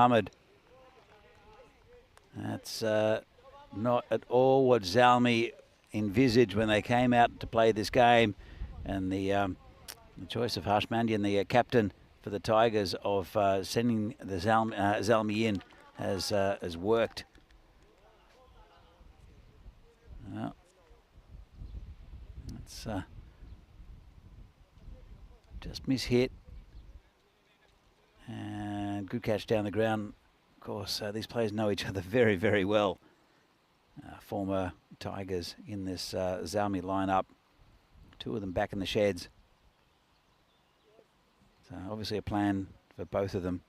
Ahmed. That's not at all what Zalmi envisaged when they came out to play this game. And the choice of Harshmandian, the captain for the Tigers, of sending the Zalmi in has worked. Well, that's just mishit. And good catch down the ground. Of course, these players know each other very, very well. Former Tigers in this Zalmi lineup. Two of them back in the sheds. So obviously a plan for both of them.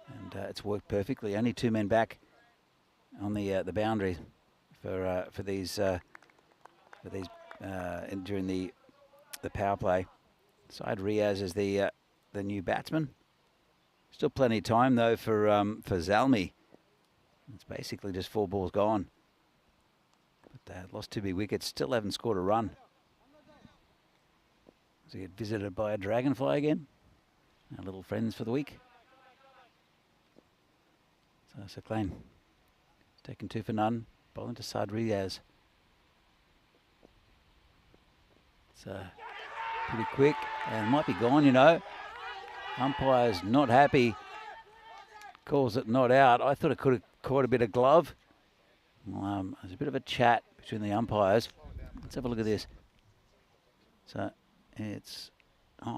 And it's worked perfectly. Only two men back on the boundary for these during the power play. Side Riaz is the new batsman. Still plenty of time though for Zalmi. It's basically just 4 balls gone. But lost 2 big wickets. Still haven't scored a run. So get visited by a dragonfly again. Our little friends for the week. So Saklan taken 2 for none. Bowling to Side Riaz. It's pretty quick and might be gone, you know. Umpire's not happy. Calls it not out. I thought it could have caught a bit of glove. There's a bit of a chat between the umpires. Let's have a look at this. So it's,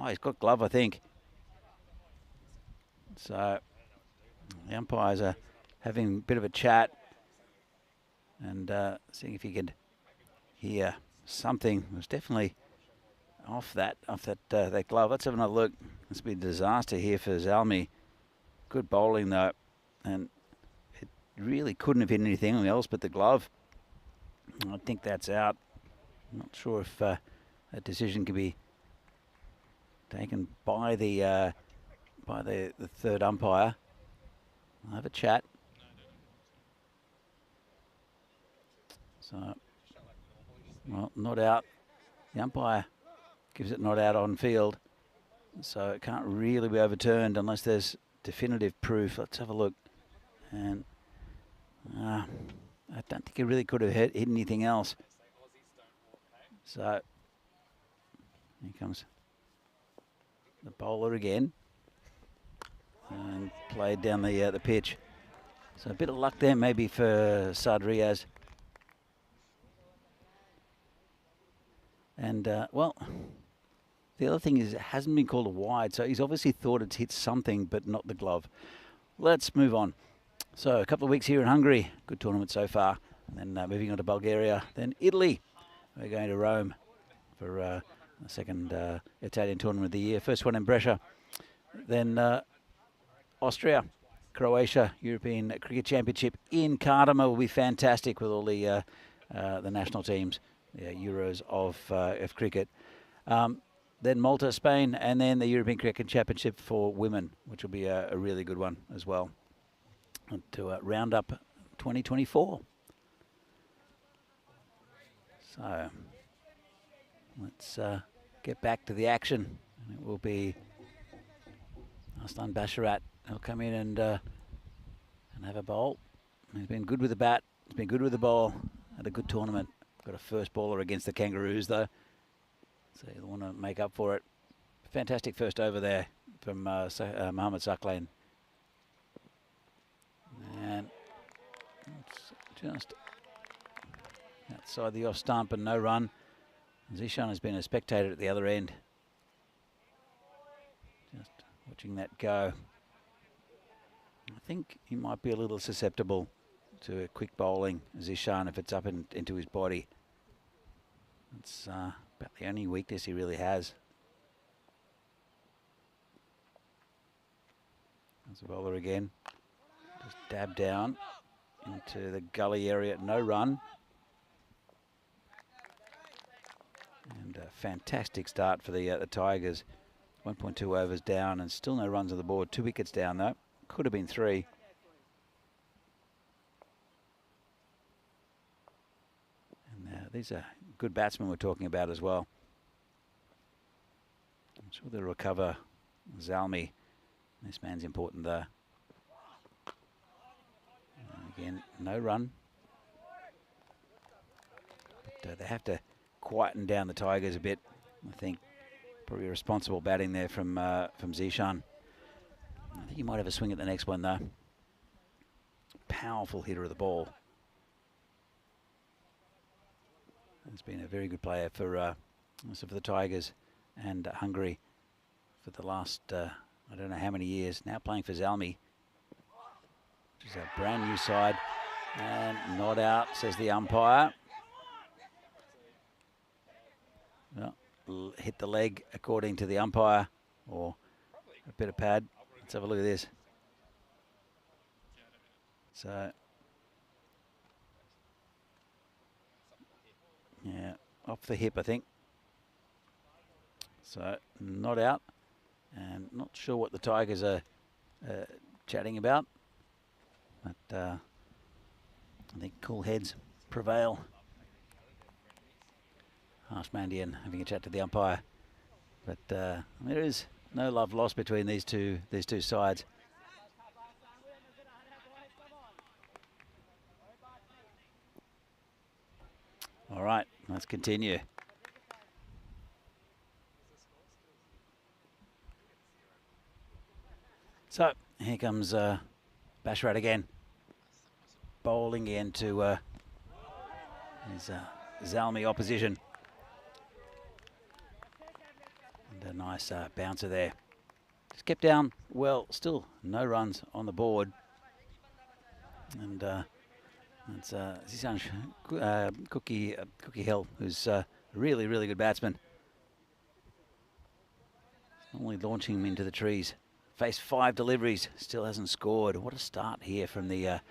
he's got glove, I think. So the umpires are having a bit of a chat and seeing if you could hear something. It was definitely off that glove. Let's have another look. It's been a disaster here for Zalmi. Good bowling though, and it really couldn't have hit anything else but the glove. I think that's out. I'm not sure if that decision can be taken by the third umpire. I'll have a chat. So, well, not out. The umpire gives it not out on field, so it can't really be overturned unless there's definitive proof. Let's have a look. And I don't think it really could have hit anything else. So here comes the bowler again and played down the pitch. So a bit of luck there maybe for Saad Riaz. And well, the other thing is it hasn't been called a wide, so he's obviously thought it's hit something but not the glove. Let's move on. So a couple of weeks here in Hungary, good tournament so far, and then moving on to Bulgaria, then Italy. We're going to Rome for the second Italian tournament of the year. First one in Brescia, then Austria, Croatia, European Cricket Championship in Kardama will be fantastic with all the national teams, the Euros of cricket. Then Malta, Spain, and then the European Cricket Championship for women, which will be a really good one as well, to round up 2024. So let's get back to the action. And it will be Aslan Basharat. He'll come in and have a bowl. He's been good with the bat. He's been good with the ball. Had a good tournament. Got a first bowler against the Kangaroos though, so you'll want to make up for it. Fantastic first over there from Mohammad Saklan. And it's just outside the off stump and no run. Zishan has been a spectator at the other end. Just watching that go. I think he might be a little susceptible to a quick bowling, Zishan, if it's up into his body. It's about the only weakness he really has. There's a bowler again. Just dab down into the gully area. No run. And a fantastic start for the Tigers. 1.2 overs down and still no runs on the board. 2 wickets down though. Could have been 3. And these are good batsmen we're talking about as well. I'm sure they'll recover Zalmi This man's important though. Again, no run. But they have to quieten down the Tigers a bit, I think. Probably responsible batting there from Zishan. I think he might have a swing at the next one though. Powerful hitter of the ball. He's been a very good player for the Tigers and Hungary for the last I don't know how many years. Now playing for Zalmi, which is a brand new side. And not out, says the umpire. Well, hit the leg according to the umpire, or a bit of pad. Let's have a look at this. So, yeah, off the hip, I think. So, not out. And not sure what the Tigers are chatting about. But I think cool heads prevail. Harshmandian having a chat to the umpire. But there is no love lost between these two sides. All right, let's continue. So here comes Basharat again, bowling into his Zalmi opposition. And a nice bouncer there. Just kept down well, still no runs on the board. And it's Zishan Cookie Hill, who's a really, really good batsman. Only launching him into the trees. Faced 5 deliveries, still hasn't scored. What a start here from the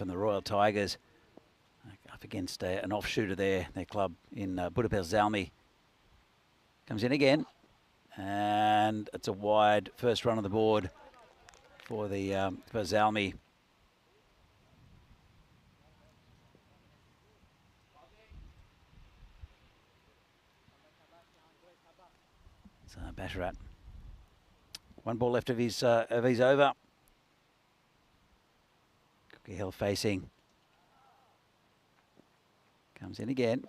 Royal Tigers. Up against an offshooter there, their club in Budapest, Zalmi. Comes in again, and it's a wide first run on the board for Zalmi. So Basharat. 1 ball left of his over. Cookie Hill facing. Comes in again.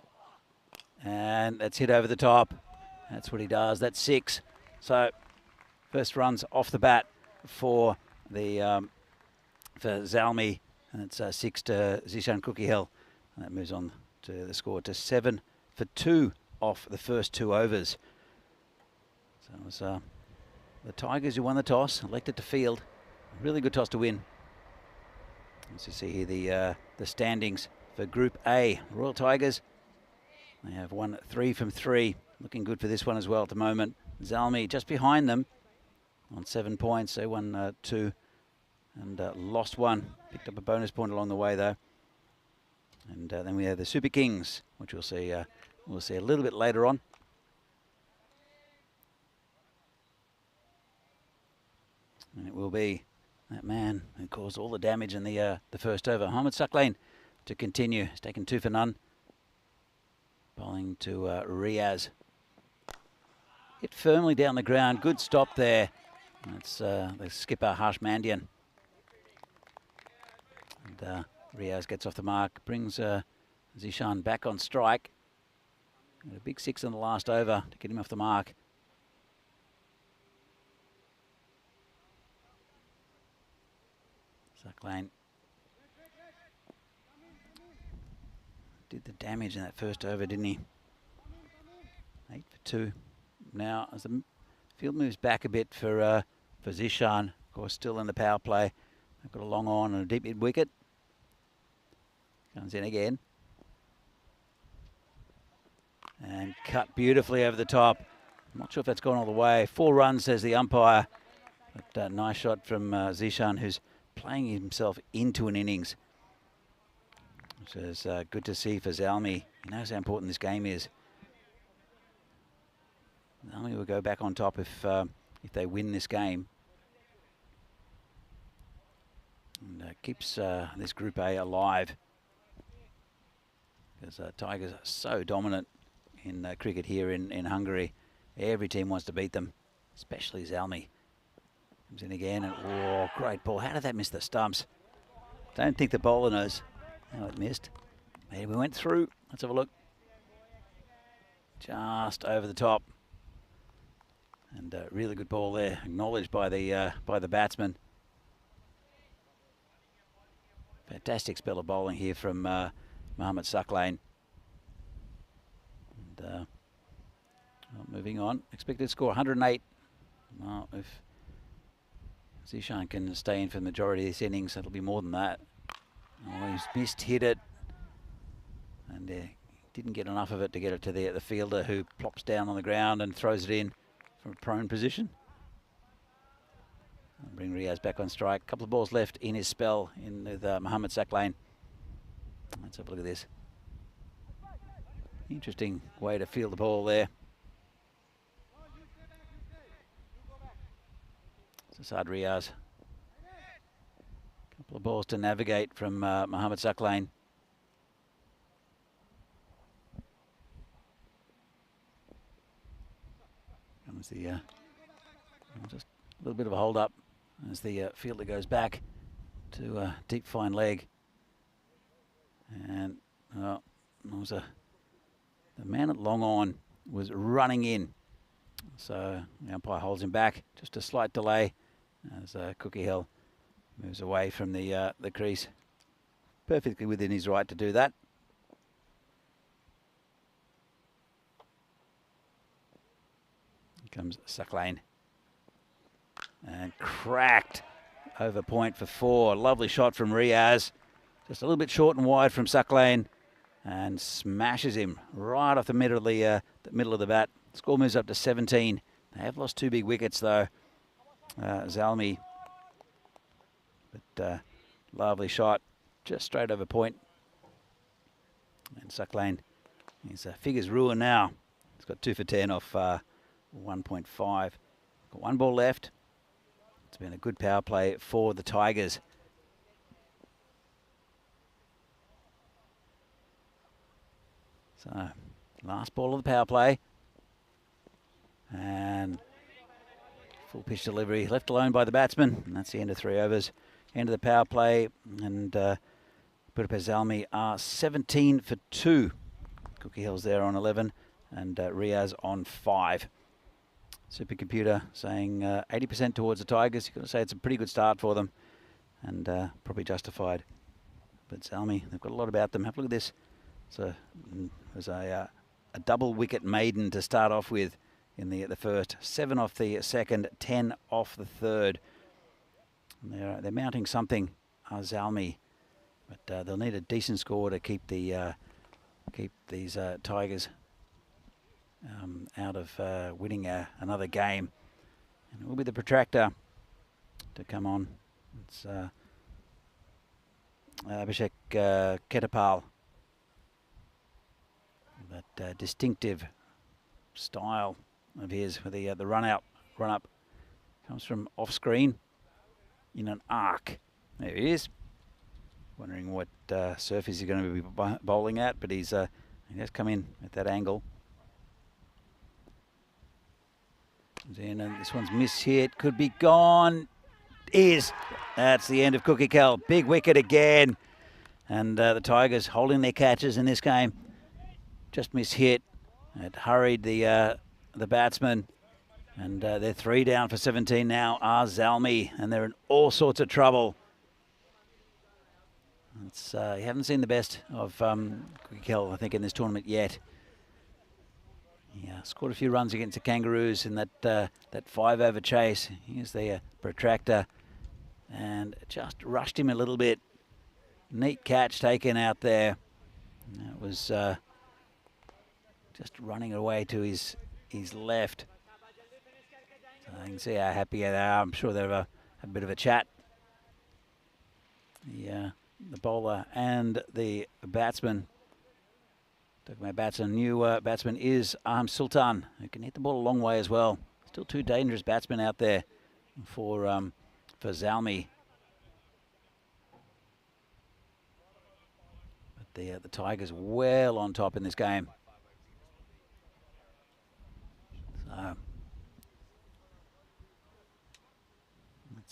And that's hit over the top. That's what he does. That's 6. So first runs off the bat for Zalmi. And it's 6 to Zishan Cookie Hill. And that moves on to the score to 7 for 2 off the first 2 overs. So it was the Tigers who won the toss, elected to field. Really good toss to win. As you see here, the standings for Group A. Royal Tigers, they have won 3 from 3. Looking good for this one as well at the moment. Zalmi just behind them on 7 points. They won 2 and lost 1. Picked up a bonus point along the way though. And then we have the Super Kings, which we'll see a little bit later on. And it will be that man who caused all the damage in the first over. Mohamed Saklain to continue. He's taken 2 for none. Bowling to Riaz. Hit firmly down the ground. Good stop there. That's the skipper, Harshmandian. And Riaz gets off the mark. Brings Zishan back on strike. Got a big 6 in the last over to get him off the mark. Saklain did the damage in that first over, didn't he? 8 for 2. Now, as the field moves back a bit for Zishan, of course, still in the power play. They've got a long on and a deep mid wicket. Comes in again. And cut beautifully over the top. I'm not sure if that's gone all the way. 4 runs, says the umpire. But nice shot from Zishan, who's playing himself into an innings, which is good to see for Zalmi. He knows how important this game is. Zalmi will go back on top if they win this game, and keeps this Group A alive, because Tigers are so dominant in cricket here in Hungary. Every team wants to beat them, especially Zalmi. Comes in again, and oh, great ball. How did that miss the stumps? Don't think the bowler knows how it missed. Maybe we went through. Let's have a look. Just over the top. And really good ball there, acknowledged by the batsman. Fantastic spell of bowling here from Mohammad Saklain. And well, moving on, expected score 108. Well, if Zishan can stay in for the majority of this innings, it'll be more than that. Oh, he's missed, hit it, and didn't get enough of it to get it to the fielder, who plops down on the ground and throws it in from a prone position. I'll bring Riaz back on strike. A couple of balls left in his spell in with Mohammad Saklain. Let's have a look at this. Interesting way to field the ball there. Asad Riaz. Couple of balls to navigate from Mohammad Saklain. Comes the just a little bit of a hold up as the fielder goes back to a deep fine leg, and the man at long on was running in, so the umpire holds him back. Just a slight delay as Cookie Hill moves away from the crease. Perfectly within his right to do that. Here comes Saklain. And cracked over point for 4. Lovely shot from Riaz. Just a little bit short and wide from Saklain, and smashes him right off the middle of the bat. Score moves up to 17. They have lost 2 big wickets though, Zalmi. But lovely shot, just straight over point. And Saklain, his figures ruined now. He's got 2 for 10 off 1.5. Got 1 ball left. It's been a good power play for the Tigers. So, last ball of the power play. And full pitch delivery, left alone by the batsman. And that's the end of 3 overs. End of the power play. And Budapest Zalmi are 17 for 2. Cookie Hill's there on 11. And Riaz on 5. Supercomputer saying 80% towards the Tigers. You've got to say it's a pretty good start for them, and probably justified. But Zalmi, they've got a lot about them. Have a look at this. So it was a double wicket maiden to start off with in the first. 7 off the second, 10 off the third. And they're mounting something, Zalmi, but they'll need a decent score to keep these Tigers out of winning another game. And it will be the protractor to come on. It's Abhishek Ketapal. That distinctive style of his with the run up comes from off screen in an arc. There he is. Wondering what surface he's going to be bowling at, but he has come in at that angle. And this one's mishit, could be gone. That's the end of Cookie Hill. Big wicket again. And the Tigers holding their catches in this game. Just mishit. It hurried the batsman. And they're 3 down for 17 now, are Zalmi. And they're in all sorts of trouble. You haven't seen the best of Cookie Hill, I think, in this tournament yet. Yeah, scored a few runs against the Kangaroos in that 5-over chase. Here's the protractor, and just rushed him a little bit. Neat catch taken out there. That was just running away to his left. So you can see how happy they are. I'm sure they'll have a bit of a chat. Yeah, the bowler and the batsman. Talking about batsman, new batsman is Sultan, who can hit the ball a long way as well. Still 2 dangerous batsmen out there for Zalmi. But the Tigers well on top in this game. So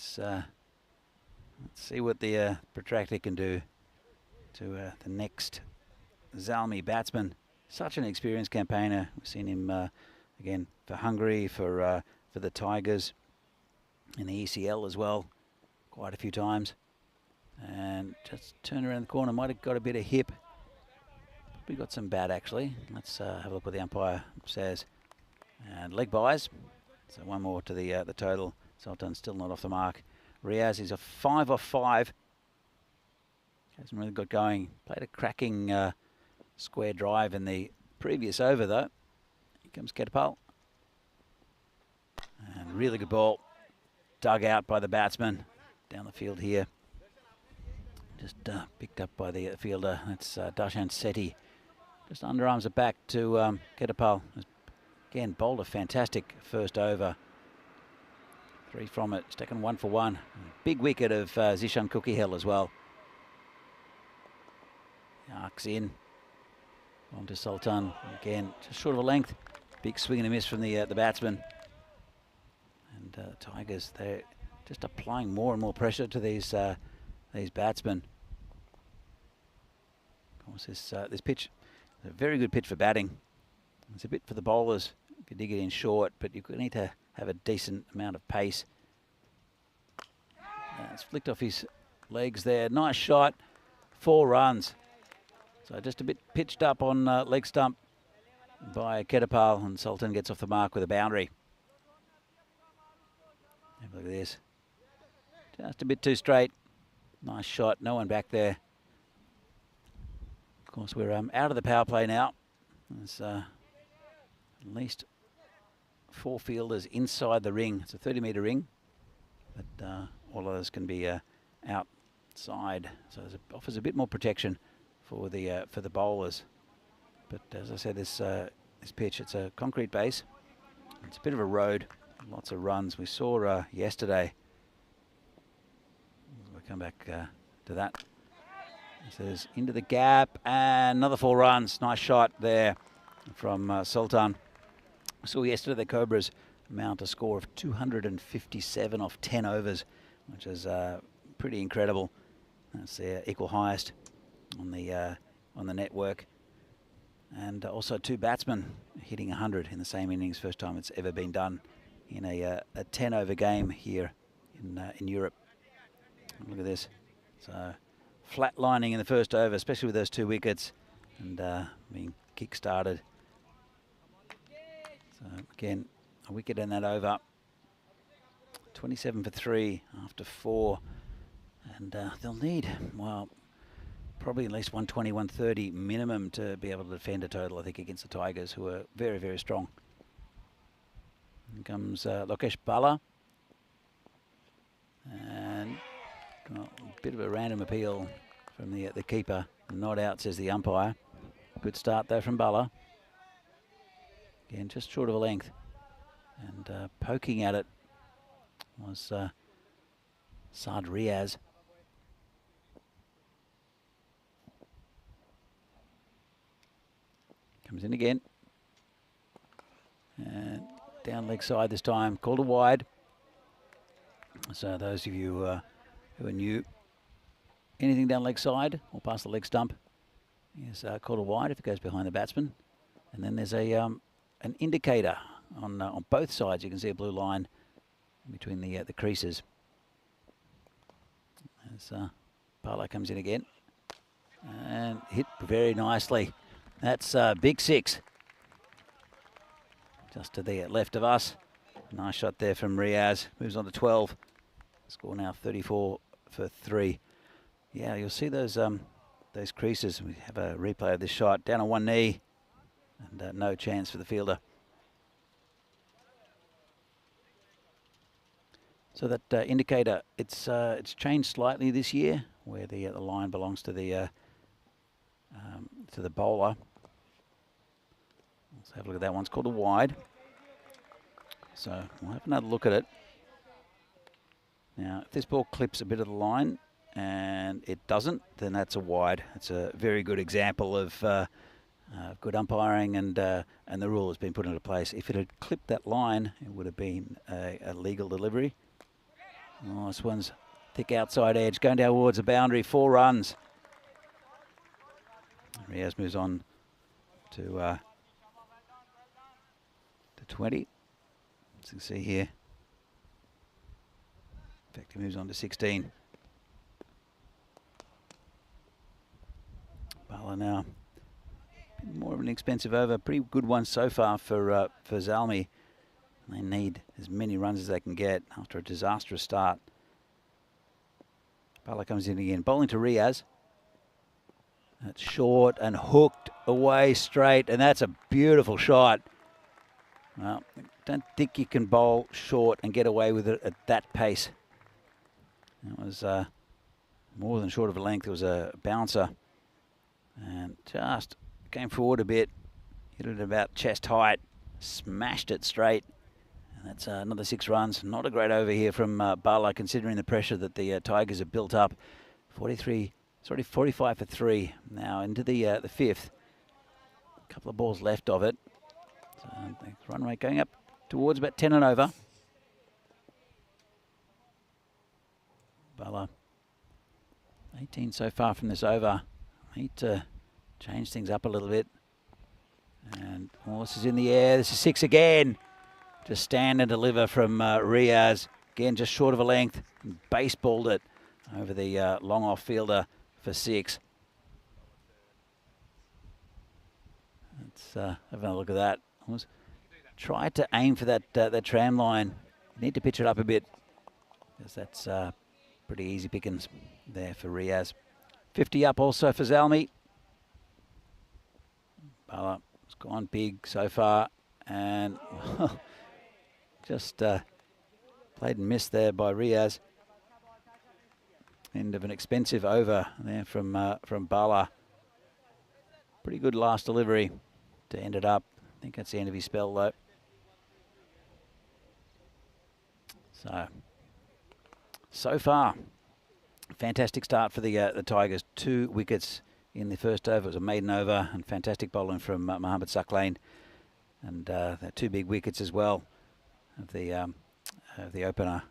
Let's see what the protractor can do to the next Zalmi batsman. Such an experienced campaigner. We've seen him again for Hungary, for the Tigers, in the ECL as well, quite a few times. And just turn around the corner, might have got a bit of hip. We got some bat actually. Let's have a look what the umpire says. And leg buys. So one more to the total. Sultan still not off the mark. Riaz is a 5 off 5. Hasn't really got going. Played a cracking square drive in the previous over though. Here comes Ketapal. And really good ball. Dug out by the batsman. Down the field here. Just picked up by the fielder. That's Darshan Sethi. Just underarms it back to Ketapal. Again, bowled a fantastic first over. 3 from it. It's taken 1 for 1. Big wicket of Zishan Kukihel as well. Arcs in. On to Sultan. Again, just short of a length. Big swing and a miss from the batsman. And Tigers, they're just applying more and more pressure to these batsmen. Of course, this pitch is a very good pitch for batting. It's a bit for the bowlers. You can dig it in short, but you need to have a decent amount of pace. It's flicked off his legs there. Nice shot. 4 runs. So just a bit pitched up on leg stump by Ketapal, and Sultan gets off the mark with a boundary. Have a look at this. Just a bit too straight. Nice shot. No one back there. Of course, we're out of the power play now. There's at least 4 fielders inside the ring. It's a 30-metre ring, but all others can be outside. So it offers a bit more protection for the bowlers. But as I said, this pitch, it's a concrete base. It's a bit of a road. Lots of runs. We saw yesterday. We'll come back to that. It says into the gap, and another 4 runs. Nice shot there from Sultan. We saw yesterday the Cobras mount a score of 257 off 10 overs, which is pretty incredible. That's their equal highest on the network. And also 2 batsmen hitting 100 in the same innings. First time it's ever been done in a 10-over game here in Europe. Look at this. So flatlining in the first over, especially with those 2 wickets, and being kick-started. So again, a wicket in that over. 27 for 3 after 4, and they'll need, well, probably at least 120, 130 minimum to be able to defend a total, I think, against the Tigers, who are very, very strong. Here comes Lokesh Bala. And well, a bit of a random appeal from the keeper. Not out, says the umpire. Good start though from Bala. Again, just short of a length. And poking at it was Saad Riaz. Comes in again. And down leg side this time, called a wide. So those of you who are new, anything down leg side or past the leg stump is called a wide if it goes behind the batsman. And then there's a an indicator on both sides. You can see a blue line between the creases. As Parlow comes in again and hit very nicely. That's big 6. Just to the left of us. Nice shot there from Riaz. Moves on to 12. Score now 34 for 3. Yeah, you'll see those creases. We have a replay of this shot. Down on one knee. And no chance for the fielder. So that indicator, it's changed slightly this year, where the line belongs to the bowler. Let's have a look at that one. It's called a wide. So we'll have another look at it. Now, if this ball clips a bit of the line and it doesn't, then that's a wide. It's a very good example of good umpiring, and the rule has been put into place. If it had clipped that line, it would have been a legal delivery. Oh, this one's thick outside edge, going down towards the boundary, 4 runs. Riaz moves on to 20. As you can see here. In fact, he moves on to 16. Bala now. More of an expensive over. Pretty good one so far for Zalmi. They need as many runs as they can get after a disastrous start. Bala comes in again. Bowling to Riaz. That's short and hooked away straight. And that's a beautiful shot. Well, I don't think you can bowl short and get away with it at that pace. It was more than short of a length. It was a bouncer. And just came forward a bit. Hit it about chest height. Smashed it straight. And that's another 6 runs. Not a great over here from Bala, considering the pressure that the Tigers have built up. 45 for 3. Now into the 5th. A couple of balls left of it. So the run rate going up towards about 10 and over. Bala, 18 so far from this over. Need to change things up a little bit. And this is in the air. This is 6 again. Just stand and deliver from Riaz. Again, just short of a length. Baseballed it over the long off fielder for 6. Let's have a look at that. Try to aim for that tram line. You need to pitch it up a bit, because that's pretty easy pickings there for Riaz. 50 up also for Zalmi. Bala has gone big so far, and just played and missed there by Riaz. End of an expensive over there from Bala. Pretty good last delivery to end it up. I think that's the end of his spell though. So far, fantastic start for the Tigers. 2 wickets in the first over. It was a maiden over, and fantastic bowling from Mohammad Saklain, and 2 big wickets as well of the opener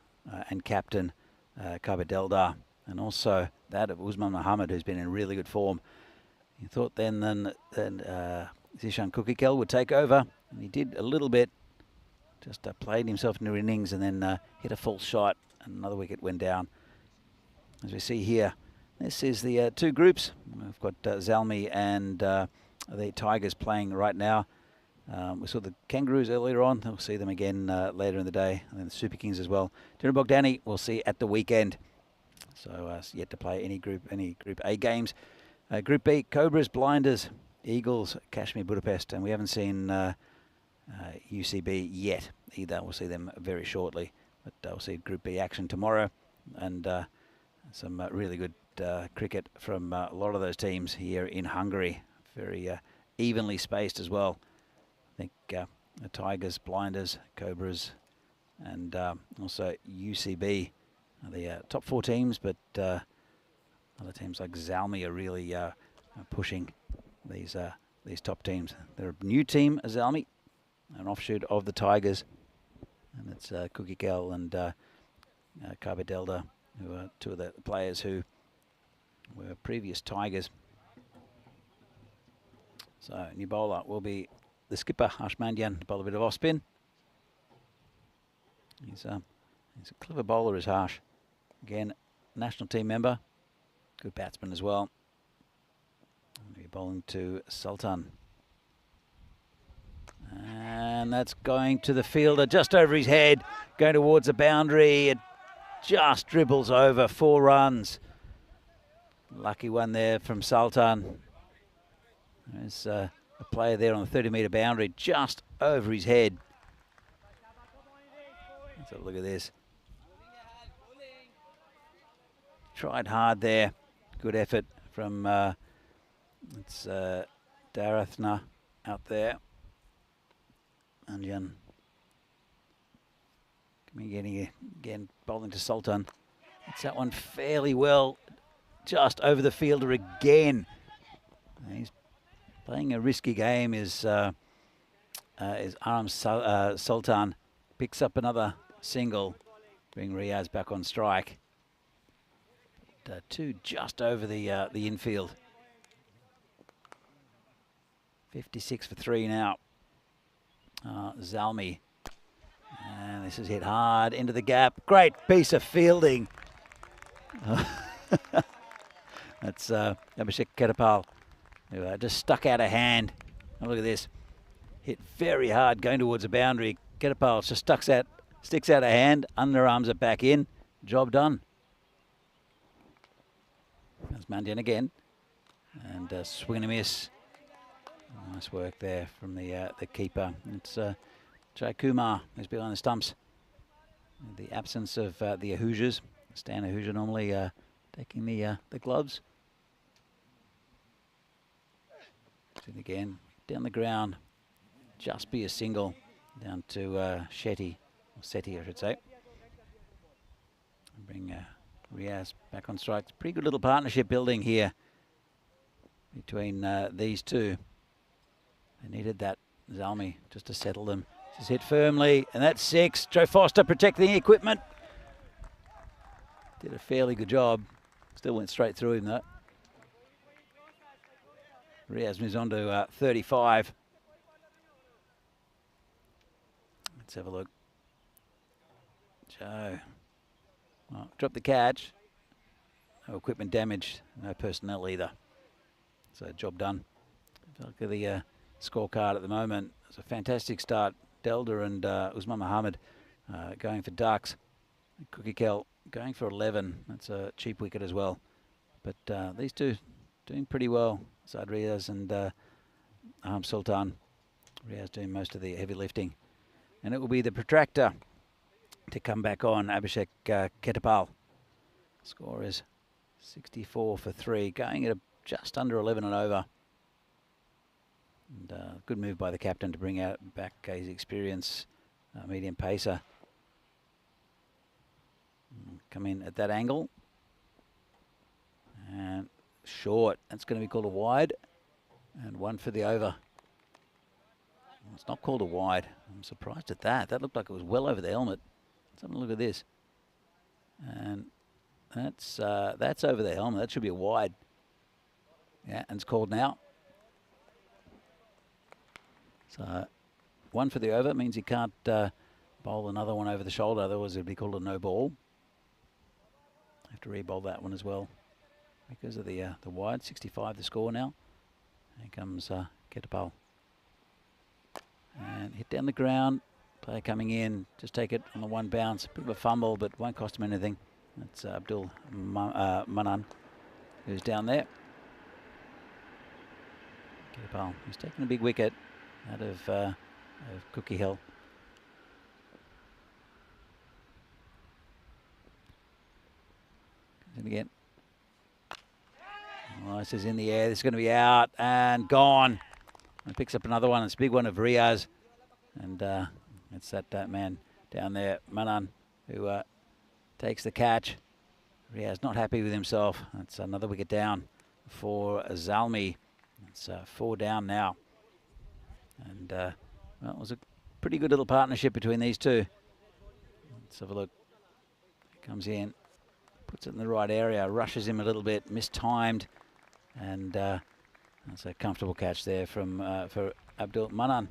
and captain Kabadelda, and also that of Usman Mohammed, who's been in really good form. You thought then Zishan Kukikel would take over, and he did a little bit. Just played himself into innings and then hit a false shot, and another wicket went down. As we see here, this is the 2 groups. We've got Zalmi and the Tigers playing right now. We saw the Kangaroos earlier on. We'll see them again later in the day, and then the Super Kings as well. Dina Bogdani we'll see at the weekend. So yet to play any Group A games. Group B, Cobras, Blinders, Eagles, Kashmir, Budapest, and we haven't seen UCB yet either. We'll see them very shortly, but we'll see Group B action tomorrow, and some really good cricket from a lot of those teams here in Hungary. Very evenly spaced as well. I think the Tigers, Blinders, Cobras, and also UCB are the top 4 teams, but other teams like Zalmi are really pushing these top teams. They're a new team, Zalmi, an offshoot of the Tigers, and it's Kukikel and Kabadelda, who are 2 of the players who were previous Tigers. So new bowler will be the skipper, Harsh Mandian, to bowl a bit of off spin. He's a clever bowler, is Harsh. Again, national team member, good batsman as well. He'll be bowling to Sultan. And that's going to the fielder just over his head, going towards the boundary. It just dribbles over, 4 runs. Lucky one there from Sultan. There's a player there on the 30-metre boundary, just over his head. Let's have a look at this. Tried hard there. Good effort from it's Darathna out there. Anjan. Again, bowling to Sultan. It's that one fairly well, just over the fielder again. He's playing a risky game. Is Aram Sultan picks up another single. bring Riaz back on strike. Two just over the infield. 56 for 3 now. Zalmi. And this is hit hard into the gap. Great piece of fielding. That's Abhishek Ketapal, who just stuck out a hand. Oh, look at this. Hit very hard going towards the boundary. Ketapal just sticks out a hand, underarms it back in. Job done. There's Mandian again. And swing and a miss. Nice work there from the keeper. It's Jai Kumar who's behind the stumps. In the absence of the Ahujas. Stan Ahuja normally taking the gloves. And again, down the ground. Just be a single. Down to Shetty. Or Seti, I should say. Bring Riaz back on strike. It's a pretty good little partnership building here between these two. They needed that Zalmi just to settle them. Just hit firmly, and that's 6. Joe Foster protecting the equipment. Did a fairly good job. Still went straight through him though. Riaz moves on to 35. Let's have a look. Joe. Well, dropped the catch. No equipment damaged. No personnel either. So job done. Look at the scorecard at the moment. It's a fantastic start. Delda and Usman Mohammed going for ducks. Cookie Kell going for 11. That's a cheap wicket as well. But these two doing pretty well. Saad Riaz and Aham Sultan. Riaz doing most of the heavy lifting. And it will be the protractor to come back on, Abhishek Ketapal. Score is 64 for 3, going at just under 11 and over. And good move by the captain to bring back his experience, medium pacer. Come in at that angle. And short, that's going to be called a wide. And 1 for the over. Well, it's not called a wide. I'm surprised at that. That looked like it was well over the helmet. Let's have a look at this. And that's over the helmet. That should be a wide. Yeah, and it's called now. So 1 for the over means he can't bowl another one over the shoulder. Otherwise, it'd be called a no ball. Have to re-bowl that one as well because of the wide. 65 the score now. Here comes Ketapal. And hit down the ground. Player coming in. Just take it on the one bounce. Bit of a fumble, but won't cost him anything. That's Abdul Manan, who's down there. Ketapal, he's taking a big wicket out of Cookie Hill. And again. Oh, this is in the air. This is going to be out and gone. And picks up another one. It's a big one of Riaz. And it's that man down there, Manan, who takes the catch. Riaz not happy with himself. That's another wicket down for Zalmi. It's 4 down now. And well, it was a pretty good little partnership between these two. Let's have a look. He comes in, puts it in the right area, rushes him a little bit, mistimed, and that's a comfortable catch there from for Abdul Manan.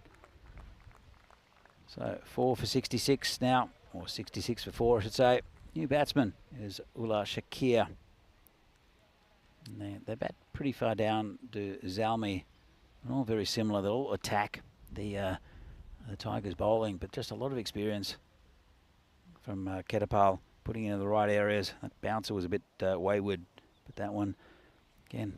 So 4 for 66 now, or 66 for 4, I should say. New batsman is Ullah Shakir. They bat pretty far down to Zalmi. They're all very similar. They'll all attack the Tigers bowling, but just a lot of experience from Ketapal, putting it in the right areas. That bouncer was a bit wayward, but that one, again,